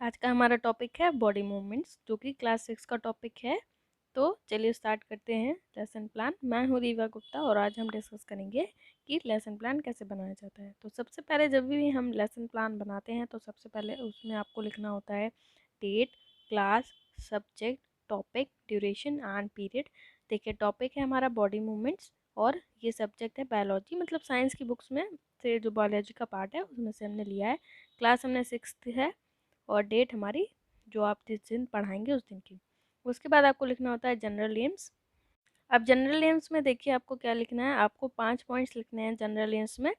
आज का हमारा टॉपिक है बॉडी मूवमेंट्स, जो कि क्लास 6 का टॉपिक है। तो चलिए स्टार्ट करते हैं लेसन प्लान। मैं हूँ रीवा गुप्ता और आज हम डिस्कस करेंगे कि लेसन प्लान कैसे बनाया जाता है। तो सबसे पहले जब भी हम लेसन प्लान बनाते हैं तो सबसे पहले उसमें आपको लिखना होता है date, class, subject, topic, duration and period. देखिए, टॉपिक है हमारा बॉडी मूवमेंट्स और ये सब्जेक्ट है बायोलॉजी, मतलब साइंस की बुक्स में से जो बायोलॉजी का पार्ट है उसमें से हमने लिया है। क्लास हमने 6th है और डेट हमारी जो आप जिस दिन पढ़ाएंगे उस दिन की। उसके बाद आपको लिखना होता है जनरल एम्स। अब जनरल एम्स में देखिए आपको क्या लिखना है, आपको 5 पॉइंट्स लिखने हैं जनरल एम्स में।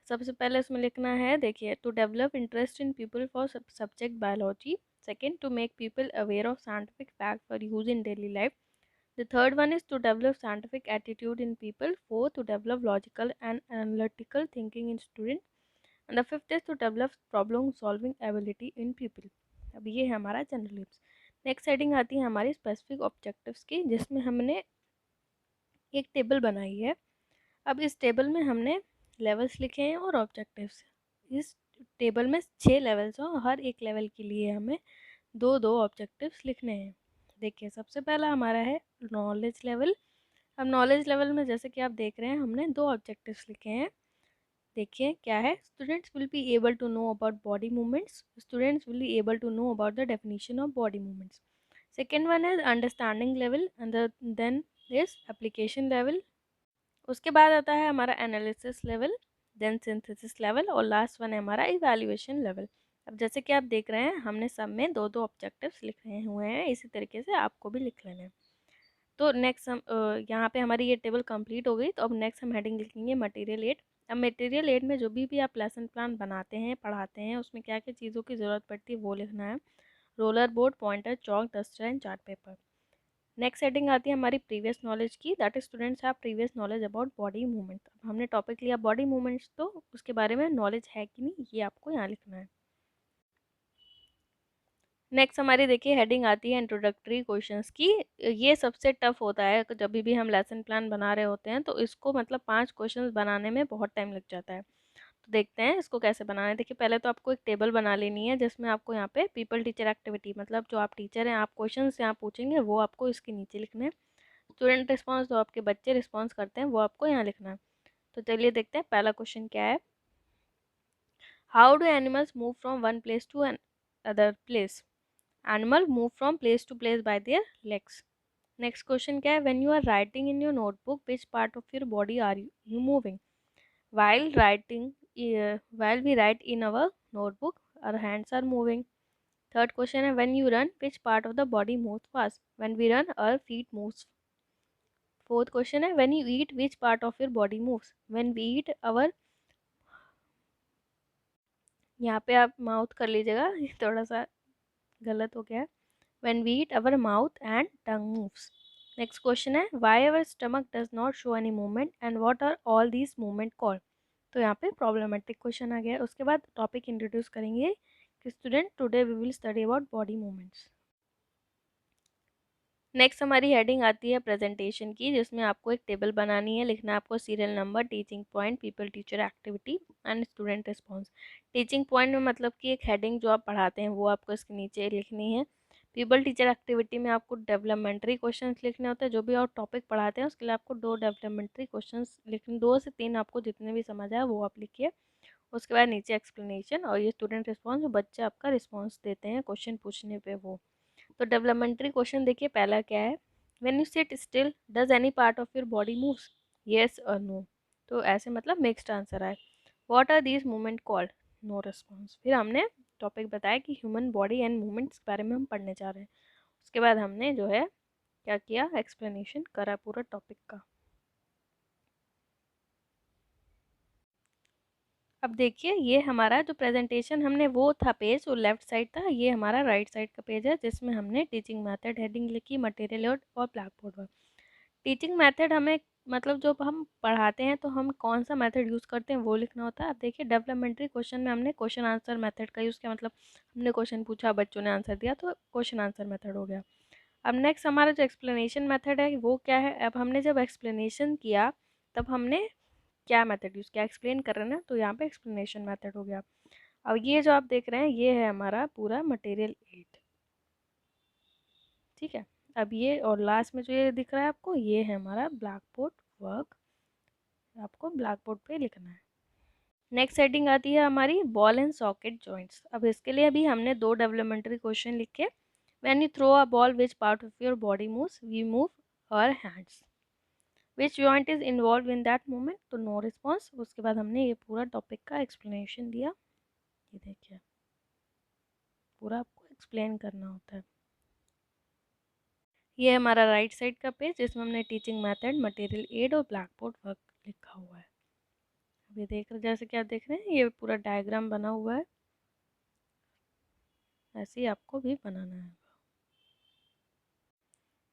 सबसे पहले इसमें लिखना है, देखिए, to develop interest in people for subject biology. Second, to make people aware of scientific fact for use in daily life. The third one is to develop scientific attitude in people. Fourth, to develop logical and analytical thinking in student. And the fifth is to develop problem solving ability in people. अब ये है हमारा general AIIMS. Next heading आती है हमारी specific objectives की, जिसमें हमने एक टेबल बनाई है। अब इस टेबल में हमने लेवल्स लिखे हैं और ऑब्जेक्टिव्स। इस टेबल में 6 लेवल्स हैं और हर एक लेवल के लिए हमें दो दो ऑब्जेक्टिव्स लिखने हैं। देखिए, सबसे पहला हमारा है नॉलेज लेवल। अब नॉलेज लेवल में जैसे कि आप देख रहे हैं हमने दो ऑब्जेक्टिव्स लिखे हैं। देखिए क्या है, students will be able to know about body movements. Students will be able to know about the definition of body movements. Second one is understanding level and then is application level. उसके बाद आता है हमारा analysis level, then synthesis level और last one है हमारा evaluation level. अब जैसे कि आप देख रहे हैं हमने सब में दो दो ऑब्जेक्टिव्स लिख रहे हुए हैं, इसी तरीके से आपको भी लिख लेना है। तो नेक्स्ट हम यहाँ पे हमारी ये टेबल कंप्लीट हो गई। तो अब नेक्स्ट हम हेडिंग लिखेंगे मटेरियल एड। अब मटेरियल एड में जो भी आप लेसन प्लान बनाते हैं पढ़ाते हैं उसमें क्या क्या चीज़ों की ज़रूरत पड़ती है वो लिखना है। Roller board, pointer, chalk, duster and chart paper. Next heading आती है हमारी प्रीवियस नॉलेज की, that is students have previous knowledge about body movement. अब हमने टॉपिक लिया बॉडी मूवमेंट्स, तो उसके बारे में नॉलेज है कि नहीं ये आपको यहाँ लिखना है। नेक्स्ट हमारी देखिए हेडिंग आती है इंट्रोडक्टरी क्वेश्चंस की। ये सबसे टफ होता है जब भी हम लेसन प्लान बना रहे होते हैं, तो इसको मतलब 5 क्वेश्चंस बनाने में बहुत टाइम लग जाता है। तो देखते हैं इसको कैसे बनाना है। देखिए, पहले तो आपको एक टेबल बना लेनी है जिसमें आपको यहाँ पे पीपल टीचर एक्टिविटी, मतलब जो आप टीचर हैं आप क्वेश्चन यहाँ पूछेंगे वो आपको इसके नीचे लिखने हैं। स्टूडेंट रिस्पॉन्स, जो आपके बच्चे रिस्पॉन्स करते हैं वो आपको यहाँ लिखना है। तो चलिए देखते हैं पहला क्वेश्चन क्या है। How do animals move from one place to another place. Animal move from place to place by their legs. Next question क्या है, when you are writing in your notebook which part of your body are you moving. while writing while we write in our notebook our hands are moving. Third question है, when you run which part of the body moves fast. When we run our feet moves. Fourth question है, when you eat which part of your body moves. When we eat our, यहाँ पे आप mouth कर लीजिएगा, ये थोड़ा सा गलत हो गया है। When we eat our mouth and tongue moves. Next question है, why our stomach does not show any movement and what are all these movement called. तो यहाँ पे प्रॉब्लमेटिक क्वेश्चन आ गया। उसके बाद टॉपिक इंट्रोड्यूस करेंगे कि student today we will study about body movements. Next हमारी हेडिंग आती है प्रेजेंटेशन की, जिसमें आपको एक टेबल बनानी है, लिखना है आपको serial number, teaching point, people teacher activity and student response. Teaching point में मतलब कि एक हेडिंग जो आप पढ़ाते हैं वो आपको इसके नीचे लिखनी है। पीपल टीचर एक्टिविटी में आपको डेवलपमेंट्री क्वेश्चंस लिखने होते हैं, जो भी आप टॉपिक पढ़ाते हैं उसके लिए आपको 2 डेवलपमेंट्री क्वेश्चंस लिखने, 2 से 3 आपको जितने भी समझ आए वो आप लिखिए। उसके बाद नीचे एक्सप्लेनेशन और ये स्टूडेंट रिस्पॉन्स, बच्चे आपका रिस्पॉन्स देते हैं क्वेश्चन पूछने पे वो। तो डेवलपमेंट्री क्वेश्चन देखिए पहला क्या है, when you sit still does any part of your body moves, yes और नो। तो ऐसे मतलब मिक्स्ड आंसर आए। What are these movement called, no response. फिर हमने टॉपिक बताया कि ह्यूमन बॉडी एंड मूवमेंट्स के बारे में हम पढ़ने जा रहे हैं। उसके बाद हमने जो है क्या किया, एक्सप्लेनेशन करा पूरा टॉपिक का। अब देखिए ये हमारा जो प्रेजेंटेशन हमने वो था पेज, वो लेफ्ट साइड था, ये हमारा राइट साइड का पेज है जिसमें हमने टीचिंग मेथड हेडिंग लिखी, मटेरियल और ब्लैक बोर्ड पर। टीचिंग मेथड हमें मतलब जो हम पढ़ाते हैं तो हम कौन सा मेथड यूज़ करते हैं वो लिखना होता है। अब देखिए डेवलपमेंट्री क्वेश्चन में हमने क्वेश्चन आंसर मेथड का यूज़ किया, मतलब हमने क्वेश्चन पूछा बच्चों ने आंसर दिया तो क्वेश्चन आंसर मेथड हो गया। अब नेक्स्ट हमारा जो एक्सप्लेनेशन मेथड है वो क्या है, अब हमने जब एक्सप्लेनेशन किया तब हमने क्या मेथड यूज़ किया, एक्सप्लेन कर रहे हैं ना, तो यहाँ पे एक्सप्लेनेशन मेथड हो गया। अब ये जो आप देख रहे हैं ये है हमारा पूरा मटेरियल 8, ठीक है। अब ये और लास्ट में जो ये दिख रहा है आपको, ये है हमारा ब्लैक बोर्ड वर्क, आपको ब्लैक बोर्ड पे लिखना है। नेक्स्ट हेडिंग आती है हमारी बॉल एंड सॉकेट जॉइंट्स। अब इसके लिए भी हमने 2 डेवलपमेंट्री क्वेश्चन लिखे। When you throw a ball which part of your body moves, we move our hands, which joint is involve in that movement, तो नो रिस्पॉन्स। उसके बाद हमने ये पूरा टॉपिक का एक्सप्लेनेशन दिया, ये देखिए पूरा आपको एक्सप्लेन करना होता है। ये हमारा राइट साइड का पेज जिसमें हमने टीचिंग मेथड, मटेरियल एड और ब्लैक बोर्ड वर्क लिखा हुआ है। अब ये देख रहे, जैसे कि आप देख रहे हैं ये पूरा डायग्राम बना हुआ है, ऐसे ही आपको भी बनाना है।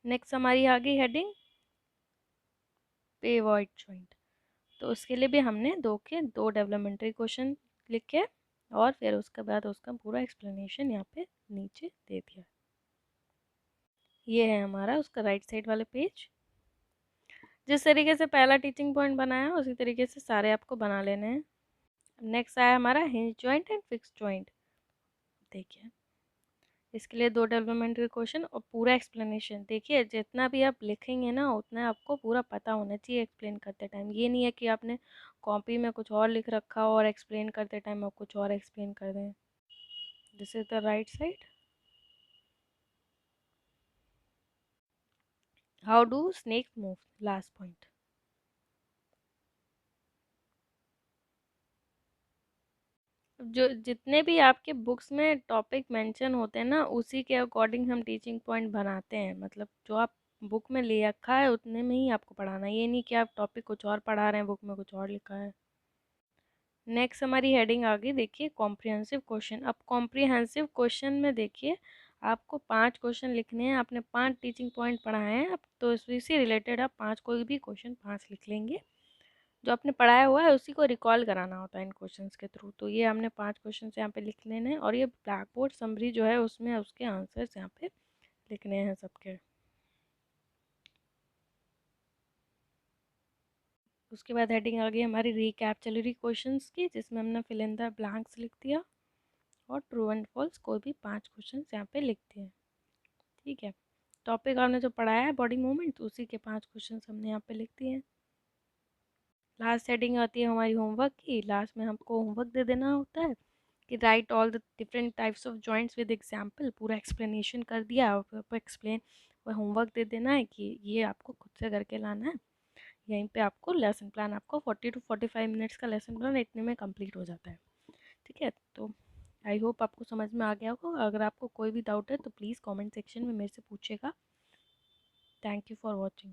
नेक्स्ट हमारी आ गई हेडिंग पिवोट जॉइंट। तो उसके लिए भी हमने 2 डेवलपमेंट्री क्वेश्चन लिखे और फिर उसके बाद उसका पूरा एक्सप्लेनेशन यहाँ पे नीचे दे दिया। ये है हमारा उसका राइट साइड वाला पेज। जिस तरीके से पहला टीचिंग पॉइंट बनाया उसी तरीके से सारे आपको बना लेने हैं। नेक्स्ट आया हमारा hinge joint and fix joint. देखिए इसके लिए 2 डेवलपमेंट्री क्वेश्चन और पूरा एक्सप्लेनेशन। देखिए जितना भी आप लिखेंगे ना उतना आपको पूरा पता होना चाहिए एक्सप्लेन करते टाइम। ये नहीं है कि आपने कॉपी में कुछ और लिख रखा हो और एक्सप्लेन करते टाइम आप कुछ और एक्सप्लेन कर दें। This is the right side. How do snakes move, last point. जो जितने भी आपके बुक्स में टॉपिक मेंशन होते हैं ना उसी के अकॉर्डिंग हम टीचिंग पॉइंट बनाते हैं। मतलब जो आप बुक में ले रखा है उतने में ही आपको पढ़ाना है, ये नहीं कि आप टॉपिक कुछ और पढ़ा रहे हैं बुक में कुछ और लिखा है। नेक्स्ट हमारी हेडिंग आ गई, देखिए कॉम्प्रिहेंसिव क्वेश्चन। अब कॉम्प्रिहेंसिव क्वेश्चन में देखिए आपको 5 क्वेश्चन लिखने हैं। आपने 5 टीचिंग पॉइंट पढ़ाए हैं, अब तो इसी से रिलेटेड आप 5 कोई भी क्वेश्चन 5 लिख लेंगे। जो आपने पढ़ाया हुआ है उसी को रिकॉल कराना होता है इन क्वेश्चंस के थ्रू। तो ये हमने 5 क्वेश्चन यहाँ पे लिख लेने हैं और ये ब्लैक बोर्ड समरी जो है उसमें उसके आंसर्स यहाँ पे लिखने हैं सबके। उसके बाद हेडिंग आ गई हमारी रिकैप्चुलरी क्वेश्चंस की, जिसमें हमने फिल इन द ब्लैंक्स लिख दिया और ट्रू एंड फॉल्स कोई भी 5 क्वेश्चन यहाँ पे लिख दिए। ठीक है, टॉपिक हमने जो पढ़ाया है बॉडी मूवमेंट उसी के 5 क्वेश्चन हमने यहाँ पे लिख दिए हैं। लास्ट हेडिंग आती है हमारी होमवर्क की। लास्ट में हमको होमवर्क दे देना होता है कि right all the different types of joints with example. पूरा एक्सप्लेनेशन कर दिया और फिर एक्सप्लेन वो होमवर्क दे देना है कि ये आपको खुद से करके लाना है। यहीं पे आपको लेसन प्लान, आपको 40 to 45 मिनट्स का लेसन प्लान इतने में कंप्लीट हो जाता है। ठीक है, तो आई होप आपको समझ में आ गया होगा। अगर आपको कोई भी डाउट है तो प्लीज़ कमेंट सेक्शन में मेरे से पूछेगा। Thank you for watching.